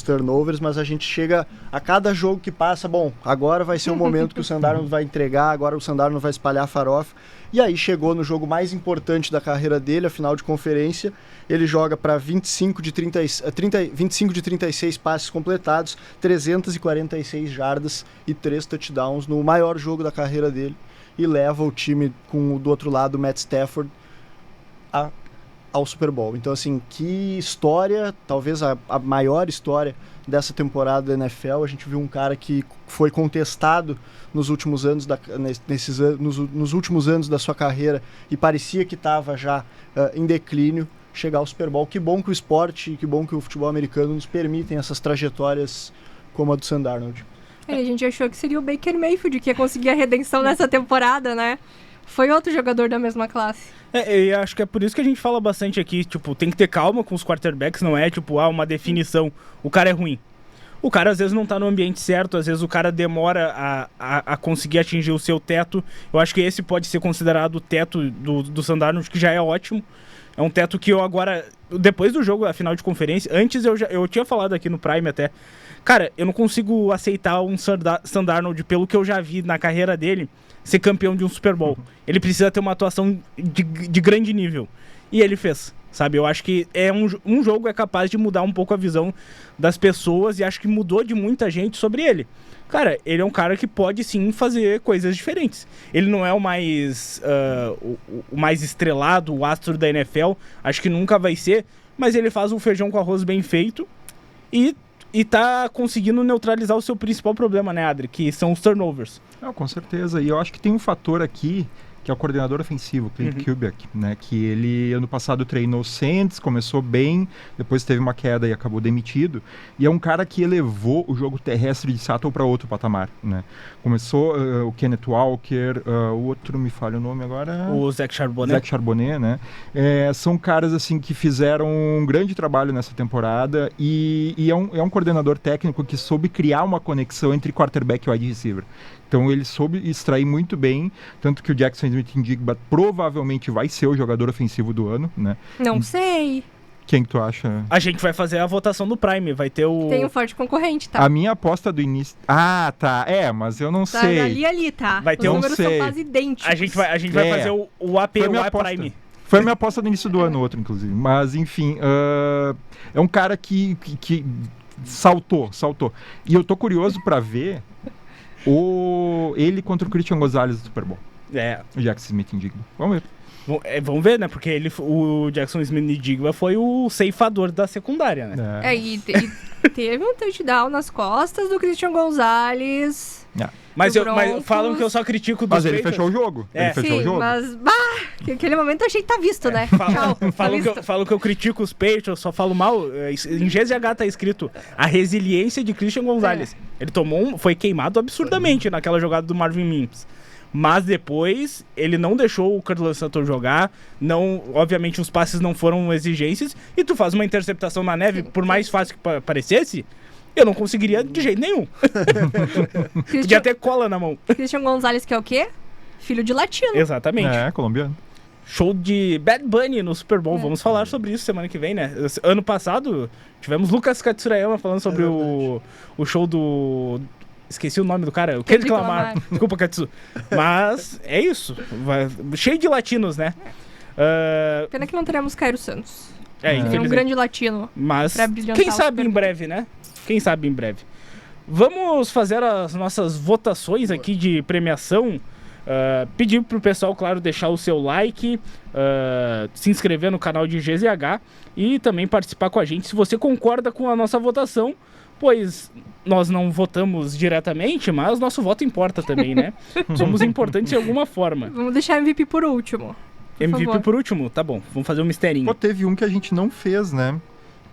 turnovers, mas a gente chega a cada jogo que passa, bom, agora vai ser o momento que o Sam Darnold vai entregar, agora o Sam Darnold vai espalhar a farofa. E aí chegou no jogo mais importante da carreira dele, a final de conferência, ele joga para 25 de 36 passes completados, 346 jardas e 3 touchdowns no maior jogo da carreira dele. E leva o time do outro lado, o Matt Stafford, ao Super Bowl. Então, assim, que história, talvez a maior história dessa temporada da NFL. A gente viu um cara que foi contestado nos últimos anos nos últimos anos da sua carreira e parecia que estava já em declínio, chegar ao Super Bowl. Que bom que o esporte, que bom que o futebol americano nos permitem essas trajetórias como a do Sam Darnold. A gente achou que seria o Baker Mayfield que ia conseguir a redenção nessa temporada, né? Foi outro jogador da mesma classe. E acho que é por isso que a gente fala bastante aqui, tipo, tem que ter calma com os quarterbacks, não é tipo, uma definição, o cara é ruim. O cara às vezes não tá no ambiente certo, às vezes o cara demora a conseguir atingir o seu teto. Eu acho que esse pode ser considerado o teto do Sam Darnold, que já é ótimo. É um teto que eu agora, depois do jogo, a final de conferência, antes eu tinha falado aqui no Prime até, cara, eu não consigo aceitar um Sam Darnold, pelo que eu já vi na carreira dele, ser campeão de um Super Bowl. Ele precisa ter uma atuação de grande nível. E ele fez, sabe? Eu acho que um jogo é capaz de mudar um pouco a visão das pessoas e acho que mudou de muita gente sobre ele. Cara, ele é um cara que pode sim fazer coisas diferentes. Ele não é o mais estrelado, o astro da NFL, acho que nunca vai ser, mas ele faz um feijão com arroz bem feito e tá conseguindo neutralizar o seu principal problema, né, Adri? Que são os turnovers. Não, com certeza. E eu acho que tem um fator aqui que é o coordenador ofensivo, Clint Kubiak, né? Que ele, ano passado, treinou o Saints, começou bem, depois teve uma queda e acabou demitido. E é um cara que elevou o jogo terrestre de Seattle para outro patamar, né? Começou o Kenneth Walker, o outro, me falha o nome agora... O Zach Charbonnet. Né? São caras, assim, que fizeram um grande trabalho nessa temporada e é um coordenador técnico que soube criar uma conexão entre quarterback e wide receiver. Então ele soube extrair muito bem, tanto que o Jackson Smith-Njigba provavelmente vai ser o jogador ofensivo do ano, né? Não sei. Quem que tu acha? A gente vai fazer a votação do Prime, vai ter o... Tem um forte concorrente, tá? A minha aposta do início... Ah, tá. Mas eu não Tá sei. ali, tá? Vai ter Os um números são quase idênticos. A gente vai fazer o AP, Foi o minha A aposta. Prime. Foi a minha aposta do início do ano, outro, inclusive. Mas, enfim, é um cara que saltou. E eu tô curioso pra ver ele contra o Christian Gonzalez do Super Bowl. O Jackson Smith-Njigba. Vamos ver. Vamos ver, né? Porque o Jackson Smith-Njigba foi o ceifador da secundária, né? E teve um touchdown nas costas do Christian Gonzalez. Mas falam que eu só critico dos Mas ele Patriots. fechou o jogo. Ele fechou o jogo. Mas, naquele momento eu achei que tá visto, né? Falam que eu critico os Patriots, só falo mal. Em GZH tá escrito a resiliência de Christian Gonzalez. Ele foi queimado absurdamente naquela jogada do Marvin Mims. Mas depois, ele não deixou o Courtland Sutton jogar. Obviamente, os passes não foram exigências. E tu faz uma interceptação na neve, por mais fácil que parecesse, eu não conseguiria de jeito nenhum. Podia ter cola na mão. Christian Gonzalez, que é o quê? Filho de latino. Exatamente. Colombiano. Show de Bad Bunny no Super Bowl. Vamos falar sobre isso semana que vem, né? Ano passado, tivemos Lucas Katsurayama falando sobre o show do... Esqueci o nome do cara. O Kendrick Lamar. Desculpa, Katsu. Mas é isso. Cheio de latinos, né? Pena que não teremos Cairo Santos. É um grande latino. Mas quem sabe em breve, né? Quem sabe em breve. Vamos fazer as nossas votações aqui de premiação. Pedir pro pessoal, claro, deixar o seu like, se inscrever no canal de GZH e também participar com a gente se você concorda com a nossa votação, pois nós não votamos diretamente, mas nosso voto importa também, né? Somos importantes de alguma forma. Vamos deixar MVP por último. MVP por último? Tá bom, vamos fazer um misterinho. Pô, teve um que a gente não fez, né?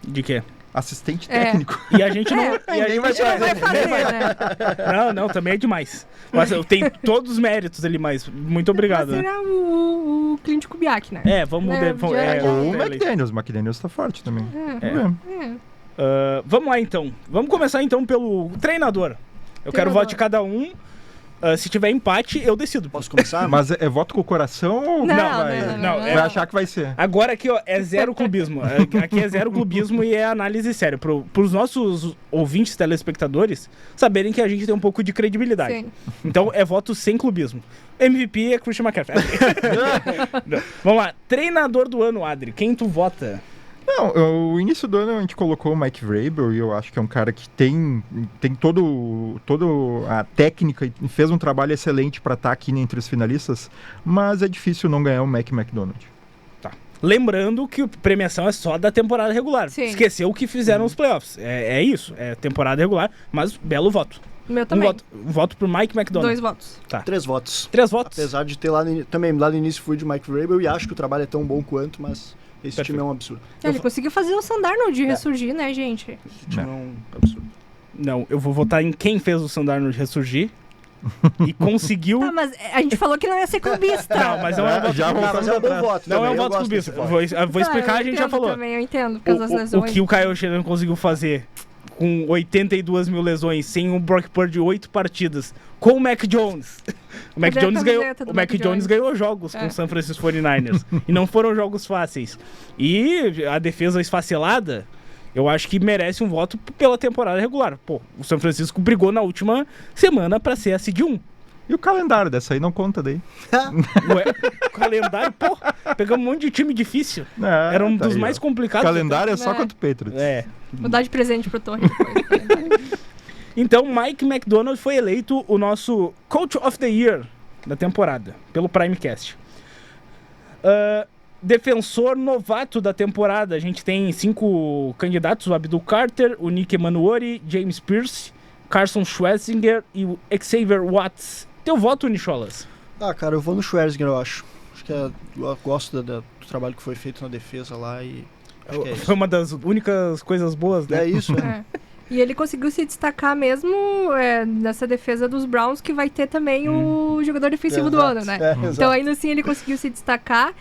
De quê? Assistente técnico. E a gente não... Ninguém vai fazer, né? Não, também é demais. Mas tem todos os méritos ali, mas muito obrigado. Mas será o Clint Kubiak, né? Vamos... Ou o McDaniels. O McDaniels tá forte também. Vamos lá, então. Vamos começar, então, pelo treinador. Eu quero voto de cada um. Se tiver empate, eu decido. Posso começar? Mas é voto com o coração ou não? Vai achar que vai ser. Agora aqui, ó, é zero clubismo. Aqui é zero clubismo e é análise séria. Pros nossos ouvintes, telespectadores, saberem que a gente tem um pouco de credibilidade. Sim. Então, é voto sem clubismo. MVP é Christian McCaffrey. Vamos lá. Treinador do ano, Adri. Quem tu vota? Não, o início do ano a gente colocou o Mike Vrabel e eu acho que é um cara que tem toda a técnica e fez um trabalho excelente para estar aqui entre os finalistas, mas é difícil não ganhar o Mac McDonald. Tá. Lembrando que a premiação é só da temporada regular. Sim. Esqueceu o que fizeram os playoffs. É isso, é temporada regular, mas belo voto. Meu também. Um voto pro Mike McDonald. 2 votos. Tá. 3 votos. 3 votos? Apesar de ter lá no início fui de Mike Vrabel e acho que o trabalho é tão bom quanto, mas... Esse time é um absurdo. Ele conseguiu fazer o Sam Darnold ressurgir, né, gente? Esse time é um absurdo. Não, eu vou votar em quem fez o Sam Darnold ressurgir e conseguiu... Tá, mas a gente falou que não ia ser clubista. Não, mas não é um voto clubista. Mas é um bom voto. Não é um voto clubista. Vou explicar, a gente já falou. Também, eu entendo, por causa das lesões. O que o Kyle Shanahan conseguiu fazer com 82 mil lesões, sem um Brock Purdy 8 partidas, com o Mac Jones. O Mac Jones ganhou jogos com o San Francisco 49ers. E não foram jogos fáceis. E a defesa esfacelada, eu acho que merece um voto pela temporada regular. Pô, o San Francisco brigou na última semana pra ser a seed 1. E o calendário dessa aí não conta daí. Ué, o calendário, pô, pegamos um monte de time difícil. Era um dos mais complicados. O calendário é só contra o Patriots. Vou dar de presente pro Torre depois. Então, Mike McDonald foi eleito o nosso Coach of the Year da temporada, pelo Primecast. Defensor novato da temporada, a gente tem 5 candidatos, o Abdul Carter, o Nick Emanuori, James Pierce, Carson Schwarzenegger e o Xavier Watts. Teu voto, Nicholas? Cara, eu vou no Schwerzinger, eu acho. Acho que eu gosto do trabalho que foi feito na defesa lá e acho que é isso. Foi uma das únicas coisas boas, né? É isso, né? E ele conseguiu se destacar mesmo nessa defesa dos Browns, que vai ter também o jogador defensivo do ano, né? Então, ainda assim, ele conseguiu se destacar.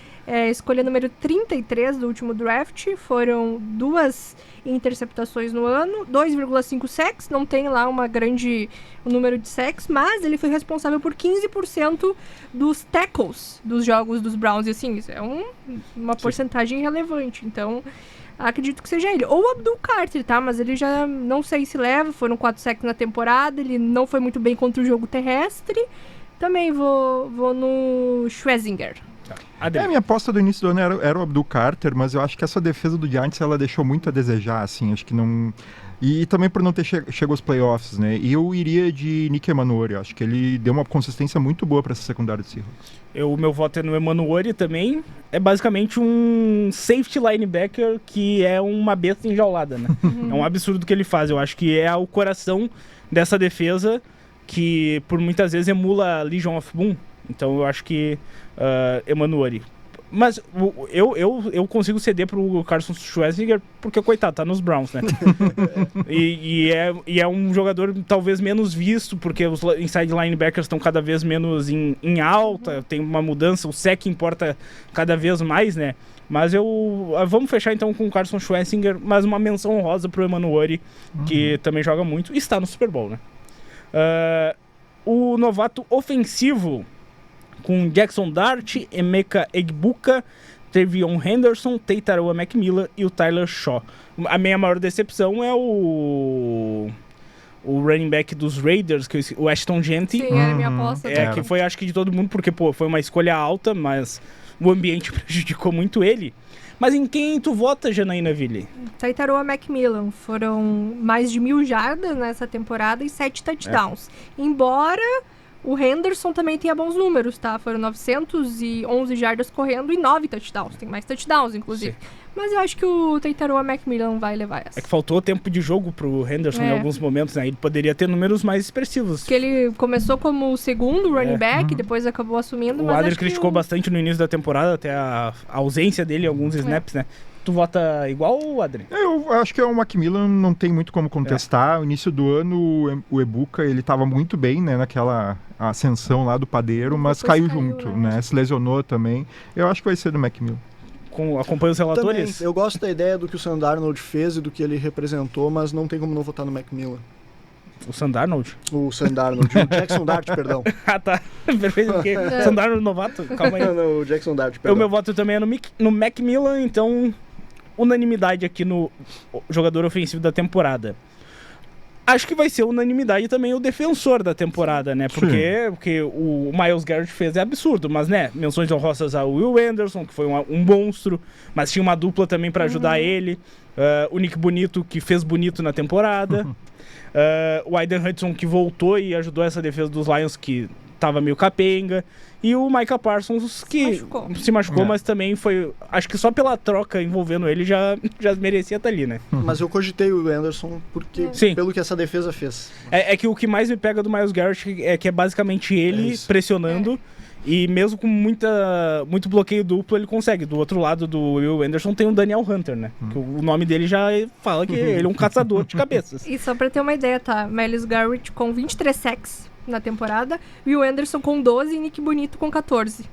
Escolha número 33 do último draft. Foram 2 interceptações no ano, 2,5 sacks. Não tem lá um número de sacks, mas ele foi responsável por 15% dos tackles dos jogos dos Browns. E assim, isso é uma porcentagem relevante. Então, acredito que seja ele. Ou o Abdul Carter, tá? Mas ele já não sei se leva. Foram 4 sacks na temporada. Ele não foi muito bem contra o jogo terrestre. Também vou no Schwerzinger. A minha aposta do início do ano era o Abdul Carter, mas eu acho que essa defesa do Giants, ela deixou muito a desejar, assim, acho que não... E também por não ter chegado aos playoffs, né? E eu iria de Nick Emanuori, acho que ele deu uma consistência muito boa para essa secundária do Seahawks. O meu voto é no Emanuori também. É basicamente um safety linebacker que é uma besta enjaulada, né? É um absurdo o que ele faz. Eu acho que é o coração dessa defesa que por muitas vezes emula a Legion of Boom. Então eu acho que Emanuori. Mas eu consigo ceder pro Carson Schwarzenegger porque, coitado, tá nos Browns, né? e é um jogador talvez menos visto, porque os inside linebackers estão cada vez menos em alta, tem uma mudança, o sec importa cada vez mais, né? Mas vamos fechar então com o Carson Schwarzenegger, mas uma menção honrosa pro Emanuori, que também joga muito e está no Super Bowl, né? O novato ofensivo com Jackson Dart, Emeka Egbuka, Trevion Henderson, Teitaroa McMillan e o Tyler Shaw. A minha maior decepção é o running back dos Raiders, o Ashton Jeanty. Sim, era minha aposta. Que foi, acho que de todo mundo, porque foi uma escolha alta, mas o ambiente prejudicou muito ele. Mas em quem tu vota, Janaína Ville? Teitaroa McMillan. Foram mais de 1.000 jardas nessa temporada e 7 touchdowns. Embora o Henderson também tenha bons números, tá? Foram 911 jardas correndo e 9 touchdowns. Tem mais touchdowns, inclusive. Sim. Mas eu acho que o Teitaroa McMillan vai levar essa. É que faltou tempo de jogo pro Henderson em alguns momentos, né? Ele poderia ter números mais expressivos. Porque ele começou como o segundo running back, depois acabou assumindo. O Adler criticou bastante no início da temporada, até a ausência dele em alguns snaps, né? Tu vota igual, Adri? Eu acho que o McMillan não tem muito como contestar. No início do ano, o Egbuka, ele estava muito bem, né, naquela ascensão lá do padeiro, mas caiu junto, né? Se lesionou também. Eu acho que vai ser do McMillan. Acompanha os relatores? Também, eu gosto da ideia do que o Sam Darnold fez e do que ele representou, mas não tem como não votar no McMillan. O Sam Darnold? O Sam Darnold, o Jackson Dart, perdão. Tá. Perfeito, porque Sam Darnold novato, calma aí. Não, o Jackson Dart, perdão. O meu voto também é no McMillan, então unanimidade aqui no jogador ofensivo da Acho que vai ser unanimidade também o defensor da temporada, né? Porque o Myles Garrett fez é absurdo, mas, né? Menções honrosas ao Will Anderson, que foi um monstro, mas tinha uma dupla também pra ajudar ele. O Nick Bonito, que fez bonito na temporada. O Aiden Hudson, que voltou e ajudou essa defesa dos Lions, que tava meio capenga. E o Micah Parsons, que se machucou, mas também foi... Acho que só pela troca envolvendo ele já merecia estar ali, né? Mas eu cogitei o Anderson porque, pelo que essa defesa fez. É que o que mais me pega do Myles Garrett é que é basicamente ele pressionando. E mesmo com muito bloqueio duplo, ele consegue. Do outro lado do Will Anderson tem o Daniel Hunter, né? Que o nome dele já fala que ele é um caçador de cabeças. E só pra ter uma ideia, tá? Myles Garrett com 23 sacks na temporada, Will Anderson com 12 e Nick Bonito com 14.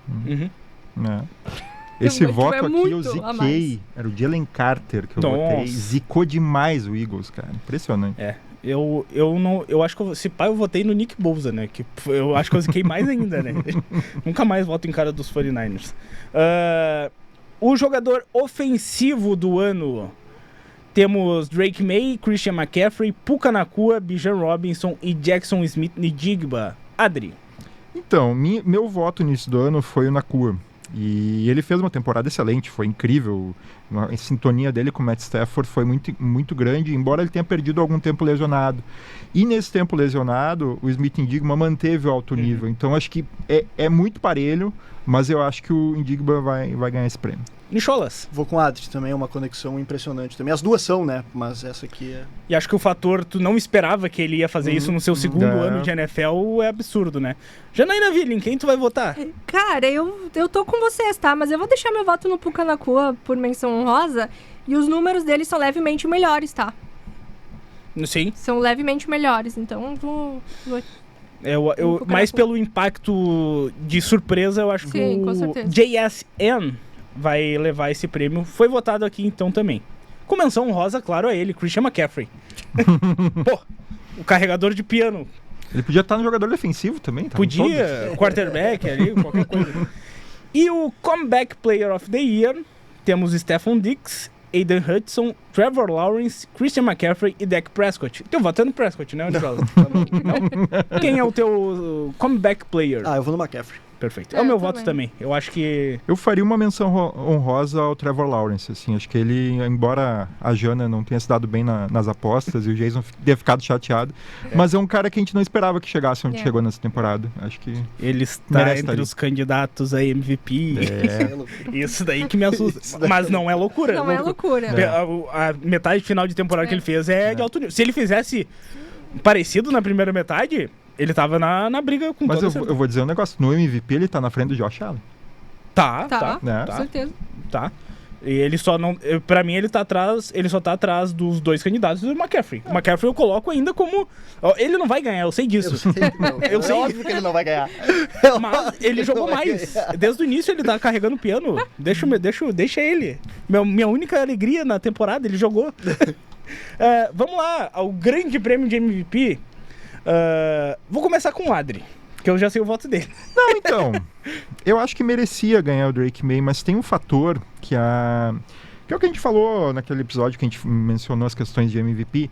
Esse voto aqui eu ziquei. Era o Jalen Carter que eu votei. Zicou demais o Eagles, cara. Impressionante. Eu acho que se pá, eu votei no Nick Bosa, né? Que eu acho que eu ziquei mais ainda, né? Nunca mais voto em cara dos 49ers. O jogador ofensivo do ano. Temos Drake May, Christian McCaffrey, Puka Nacua, Bijan Robinson e Jackson Smith-Njigba. Adri. Então, meu voto nisso do ano foi o Nacua. E ele fez uma temporada excelente, foi incrível. A sintonia dele com o Matt Stafford foi muito, muito grande, embora ele tenha perdido algum tempo lesionado. E nesse tempo lesionado, o Smith-Njigba manteve o alto nível. Então, acho que é muito parelho, mas eu acho que o Njigba vai ganhar esse prêmio. Nicholas. Vou com o Adri também, é uma conexão impressionante também. As duas são, né? Mas essa aqui é... E acho que o fator, tu não esperava que ele ia fazer isso no seu segundo ano de NFL, é absurdo, né? Janaína Ville, em quem tu vai votar? Cara, eu tô com vocês, tá? Mas eu vou deixar meu voto no Puka Nacua por menção honrosa. E os números dele são levemente melhores, tá? Sim. São levemente melhores, então vou... Mais pelo impacto de surpresa, eu acho Sim, que com o certeza. JSN vai levar esse prêmio. Foi votado aqui então também. Com menção honrosa, claro, a ele, Christian McCaffrey. Pô, o carregador de piano. Ele podia estar no jogador defensivo também. Tá Podia, quarterback ali, qualquer coisa. E o Comeback Player of the Year, temos Stephon Diggs, Aiden Hudson, Trevor Lawrence, Christian McCaffrey e Dak Prescott. Teu voto é no Prescott, né? Não? Quem é o teu comeback player? Eu vou no McCaffrey. Perfeito. É o meu voto também. Eu acho que... Eu faria uma menção honrosa ao Trevor Lawrence, assim. Acho que ele, embora a Jana não tenha se dado bem nas apostas e o Jason tenha ficado chateado, mas é um cara que a gente não esperava que chegasse onde chegou nessa temporada. Acho que ele está entre os candidatos a MVP. Isso daí que me assusta. Mas não é loucura. Não é loucura. A metade final de temporada que ele fez é de alto nível. Se ele fizesse parecido na primeira metade... Ele tava na briga com Mas toda eu vou dizer um negócio. No MVP ele tá na frente do Josh Allen. Tá. Com certeza. Tá. E ele só não... Pra mim, ele só tá atrás dos dois candidatos do McCaffrey. O McCaffrey eu coloco ainda como... Ele não vai ganhar, eu sei disso. Eu sei. É óbvio que ele não vai ganhar. Mas ele jogou mais. Desde o início ele tá carregando o piano. Deixa ele. Minha única alegria na temporada, ele jogou. Vamos lá, ao grande prêmio de MVP... vou começar com o Adri, que eu já sei o voto dele. Não, então, eu acho que merecia ganhar o Drake May, mas tem um fator que é o que a gente falou naquele episódio que a gente mencionou as questões de MVP.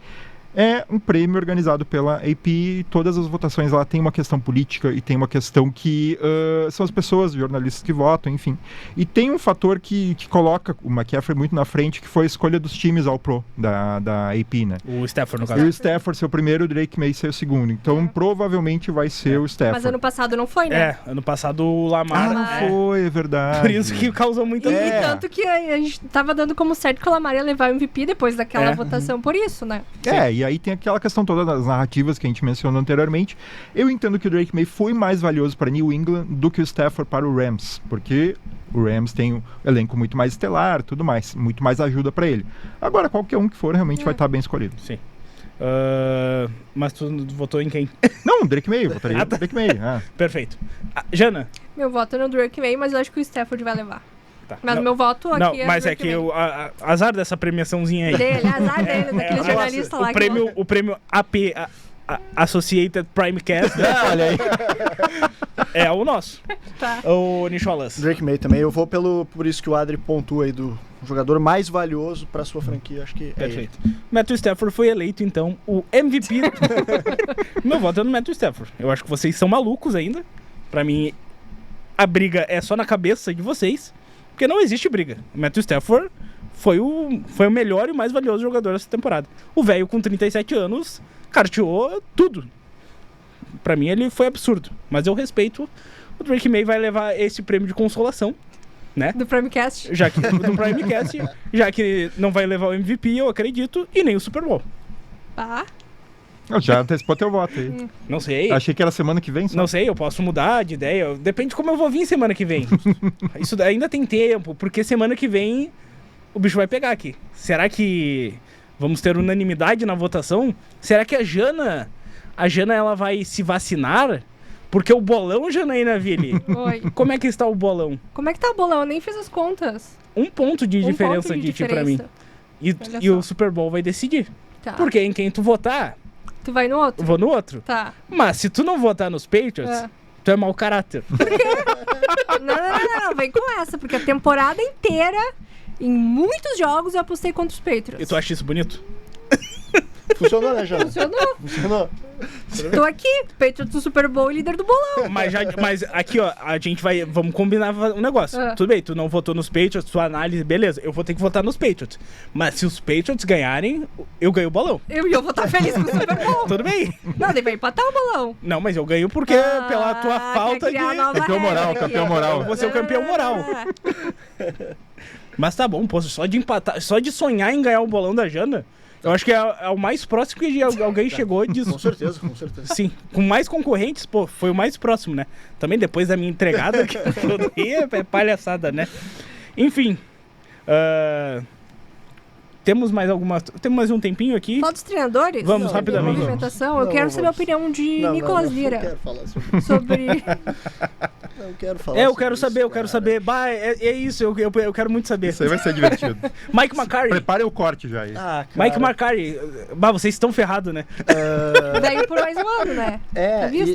É um prêmio organizado pela AP, todas as votações lá tem uma questão política e tem uma questão que são as pessoas, jornalistas que votam, enfim. E tem um fator que coloca o McCaffrey muito na frente, que foi a escolha dos times ao Pro da AP, né? O Stafford, no caso. E o Stafford ser o primeiro, o Drake May ser o segundo. Então, provavelmente vai ser o Stafford. Mas ano passado não foi, né? Ano passado o Lamar... não foi, é verdade. Por isso que causou muita... E tanto que a gente tava dando como certo que o Lamar ia levar o MVP depois daquela votação, por isso, né? E aí tem aquela questão toda das narrativas que a gente mencionou anteriormente. Eu entendo que o Drake May foi mais valioso para New England do que o Stafford para o Rams, porque o Rams tem um elenco muito mais estelar, tudo mais, muito mais ajuda para ele. Agora, qualquer um que for, realmente vai estar bem escolhido. Sim. Mas tu votou em quem? Não, Drake May, eu votaria no Drake May. Perfeito. Jana? Meu voto é no Drake May, mas eu acho que o Stafford vai levar. Tá. Mas meu voto aqui não, mas é que o azar dessa premiaçãozinha aí. Azar dele, daquele jornalista lá. O prêmio AP, Associated Primecast. Olha aí. É o nosso. Tá. O Nicholas. Drake May também. Eu vou por isso que o Adri pontua aí do jogador mais valioso para sua franquia. Acho que perfeito. Matthew Stafford foi eleito, então, o MVP. Meu voto é no Matthew Stafford. Eu acho que vocês são malucos ainda. Pra mim, a briga é só na cabeça de vocês. Porque não existe briga. O Matthew Stafford foi o melhor e mais valioso jogador dessa temporada. O velho com 37 anos carteou tudo. Pra mim ele foi absurdo. Mas eu respeito. O Drake May vai levar esse prêmio de consolação, né? Do Primecast. Do Primecast. Já que não vai levar o MVP, eu acredito. E nem o Super Bowl. Eu já antecipou teu voto aí. Não sei. Achei que era semana que vem só. Não sei, eu posso mudar de ideia. Depende de como eu vou vir semana que vem. Isso ainda tem tempo, porque semana que vem o bicho vai pegar aqui. Será que vamos ter unanimidade na votação? Será que a Jana ela vai se vacinar? Porque o bolão, Janaína Ville... Oi. Como é que está o bolão? Como é que tá o bolão? Eu nem fiz as contas. 1 ponto de diferença de ti pra mim. E o Super Bowl vai decidir. Tá. Porque em quem tu votar... Tu vai no outro? Vou no outro. Tá. Mas se tu não votar nos Patriots, tu é mau caráter. Por quê? Não, vem com essa, porque a temporada inteira, em muitos jogos, eu apostei contra os Patriots. E tu acha isso bonito? Funcionou, né, Jana? Funcionou. Tô aqui, Patriots do Super Bowl e líder do bolão. Mas aqui, ó, a gente vamos combinar um negócio. Tudo bem, tu não votou nos Patriots, sua análise, beleza, eu vou ter que votar nos Patriots. Mas se os Patriots ganharem, eu ganho o bolão. Eu vou estar feliz com o Super Bowl. Tudo bem. Não, deve empatar o bolão. Não, mas eu ganho porque pela tua falta de... Campeão moral. Eu vou ser o campeão moral. Mas tá bom, pô, só de empatar, só de sonhar em ganhar o bolão da Jana, eu acho que é o mais próximo que alguém chegou disso. Com certeza. Sim, com mais concorrentes, pô, foi o mais próximo, né? Também depois da minha entregada, que é palhaçada, né? Enfim, temos mais um tempinho aqui. Fala dos treinadores? Vamos, rapidamente. Movimentação. Eu quero saber a opinião de Nicolas Lira. Eu quero falar sobre Eu quero falar eu quero saber. Bah, é isso, eu quero muito saber. Isso aí vai ser divertido. Mike McCarthy. Prepare o corte já aí. Mike McCarthy. Bah, vocês estão ferrados, né? Daí por mais um ano, né?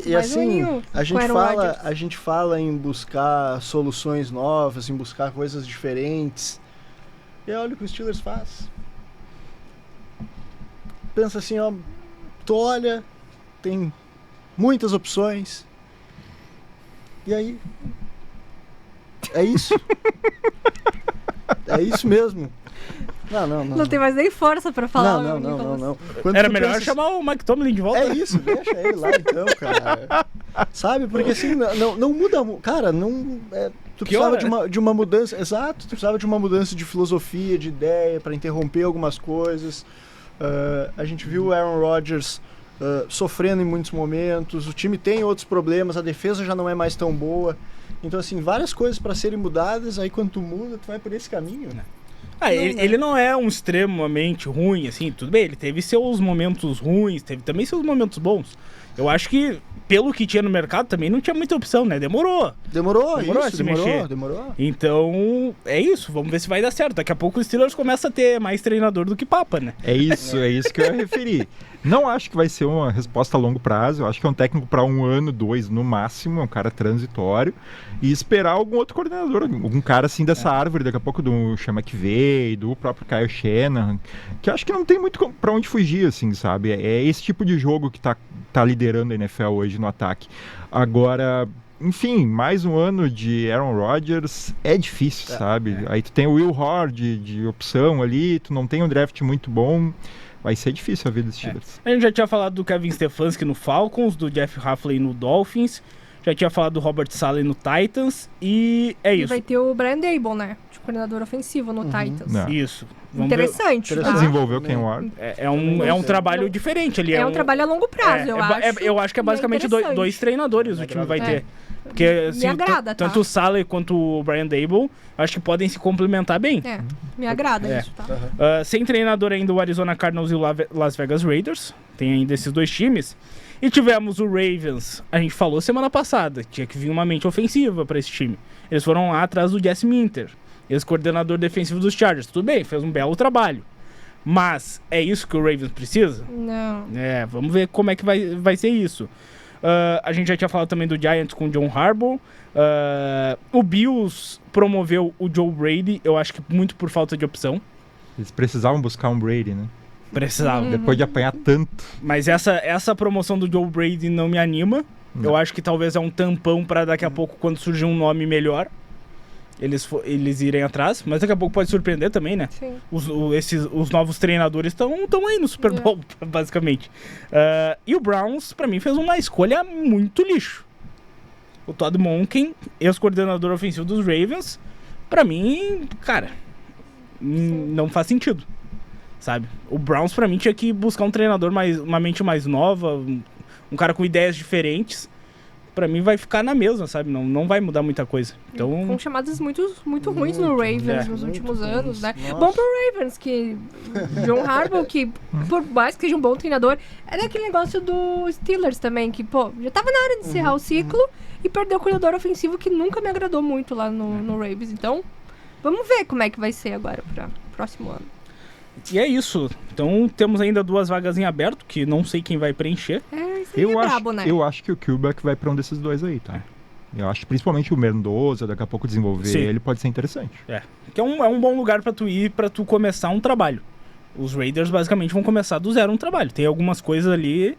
E assim, a gente fala em buscar soluções novas, em buscar coisas diferentes. E olha o que o Steelers faz. Pensa assim, ó, tu olha, tem muitas opções. E aí? É isso. É isso mesmo. Não tem mais nem força pra falar. Não. Era melhor chamar o Mike Tomlin de volta. É isso, deixa ele lá então, cara. Sabe? Porque assim, não muda. Cara, não. Tu precisava de uma mudança. Exato, tu precisava de uma mudança de filosofia, de ideia, pra interromper algumas coisas. A gente viu o Aaron Rodgers sofrendo em muitos momentos. O time tem outros problemas, a defesa já não é mais tão boa. Então, assim, várias coisas pra serem mudadas. Aí quando tu muda, tu vai por esse caminho, né? Ele não é um extremamente ruim, assim, tudo bem, ele teve seus momentos ruins, teve também seus momentos bons. Eu acho que, pelo que tinha no mercado, também não tinha muita opção, né? Demorou a se mexer. Demorou. Então, é isso, vamos ver se vai dar certo. Daqui a pouco o Steelers começa a ter mais treinador do que papa, né? É isso que eu ia referir. Não acho que vai ser uma resposta a longo prazo, eu acho que é um técnico para 1 ano, 2 no máximo, é um cara transitório, e esperar algum outro coordenador, algum cara assim dessa árvore, daqui a pouco do Sean McVay, do próprio Kyle Shanahan, que acho que não tem muito para onde fugir, assim, sabe? É esse tipo de jogo que tá liderando a NFL hoje no ataque. Agora, enfim, mais um ano de Aaron Rodgers é difícil, sabe? Aí tu tem o Will Hard de opção ali, tu não tem um draft muito bom. Vai ser difícil a vida dos Steelers. A gente já tinha falado do Kevin Stefanski no Falcons, do Jeff Hafley no Dolphins, já tinha falado do Robert Saleh no Titans, e é isso. E vai ter o Brian Daboll, né? De coordenador ofensivo no Titans. Isso. Interessante. Tá? Desenvolveu quem Ward. É um trabalho diferente ali. É um trabalho a longo prazo, eu acho. Eu acho que é basicamente dois treinadores o time vai ter. Porque assim, me agrada, tanto o Saleh quanto o Brian Daboll, acho que podem se complementar bem. Me agrada isso, tá? Sem treinador ainda o Arizona Cardinals e o Las Vegas Raiders. Tem ainda esses dois times. E tivemos o Ravens, a gente falou semana passada, tinha que vir uma mente ofensiva para esse time. Eles foram lá atrás do Jesse Minter, ex-coordenador defensivo dos Chargers. Tudo bem, fez um belo trabalho. Mas é isso que o Ravens precisa? Não. Vamos ver como é que vai ser isso. A gente já tinha falado também do Giants com o John Harbaugh. O Bills promoveu o Joe Brady, eu acho que muito por falta de opção. Eles precisavam buscar um Brady, né? Precisavam. Depois de apanhar tanto. Mas essa promoção do Joe Brady não me anima. Eu acho que talvez é um tampão para daqui a pouco, quando surgir um nome melhor, eles irem atrás. Mas daqui a pouco pode surpreender também, né? Sim. Os novos treinadores estão aí no Super Bowl, basicamente. E o Browns, para mim, fez uma escolha muito lixo. O Todd Monken, ex-coordenador ofensivo dos Ravens, para mim, cara, não faz sentido. Sabe? O Browns, pra mim, tinha que buscar um treinador uma mente mais nova, um cara com ideias diferentes. Pra mim, vai ficar na mesma, sabe? Não vai mudar muita coisa. Então... Com chamadas muito ruins no Ravens nos últimos anos, né? Nossa. Bom pro Ravens, que John Harbaugh, que por mais que seja um bom treinador, era aquele negócio do Steelers também, que, já tava na hora de encerrar o ciclo e perdeu o coordenador ofensivo, que nunca me agradou muito lá no Ravens. Então, vamos ver como é que vai ser agora para próximo ano. E é isso. Então temos ainda 2 vagas em aberto, que não sei quem vai preencher. Isso aí brabo, né? Eu acho que o Kubiak vai pra um desses 2 aí, tá? Eu acho que principalmente o Mendoza, daqui a pouco desenvolver ele pode ser interessante. Que é um bom lugar pra tu ir, pra tu começar um trabalho. Os Raiders basicamente vão começar do zero um trabalho. Tem algumas coisas ali,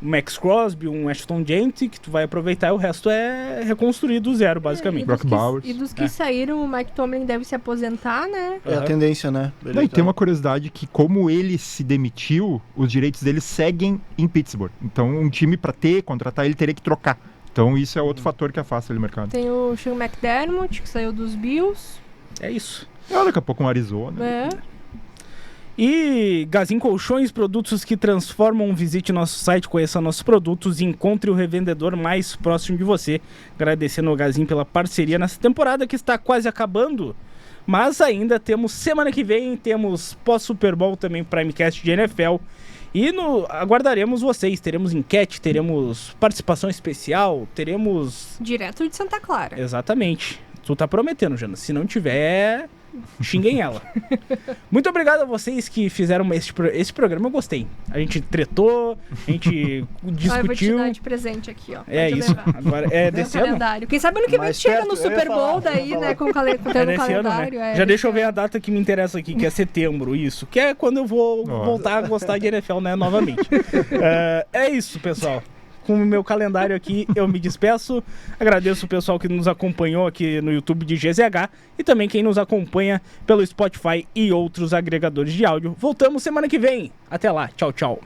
um Max Crosby, um Ashton Jeanty, que tu vai aproveitar e o resto é reconstruir do zero, basicamente. Brock Bowers. E dos que saíram, o Mike Tomlin deve se aposentar, né? É a tendência, né? Não, e tem uma curiosidade que, como ele se demitiu, os direitos dele seguem em Pittsburgh. Então, um time para contratar ele teria que trocar. Então, isso é outro fator que afasta ele do mercado. Tem o Sean McDermott, que saiu dos Bills. É isso. Daqui a pouco um Arizona. É. E Gazin Colchões, produtos que transformam. Visite nosso site, conheça nossos produtos e encontre o revendedor mais próximo de você. Agradecendo ao Gazin pela parceria nessa temporada que está quase acabando. Mas ainda temos semana que vem, temos pós-Super Bowl também, Primecast de NFL. E aguardaremos vocês, teremos enquete, teremos participação especial, teremos... Direto de Santa Clara. Exatamente. Tu tá prometendo, Jana. Se não tiver, xinguem ela. Muito obrigado a vocês que fizeram esse programa, eu gostei. A gente tretou, a gente discutiu. Eu vou te dar de presente aqui, ó. É Pode isso. levar. Agora é desse ano? Calendário. Quem sabe ano que vem Mais chega perto, no eu ia Super Bowl falar, daí, eu ia né? Com o É calendário. desse ano, né? Já deixa eu ver a data que me interessa aqui, que é setembro, isso. Que é quando eu vou voltar a gostar de NFL, né, novamente. É isso, pessoal. Com o meu calendário aqui, eu me despeço. Agradeço o pessoal que nos acompanhou aqui no YouTube de GZH e também quem nos acompanha pelo Spotify e outros agregadores de áudio. Voltamos semana que vem. Até lá. Tchau, tchau.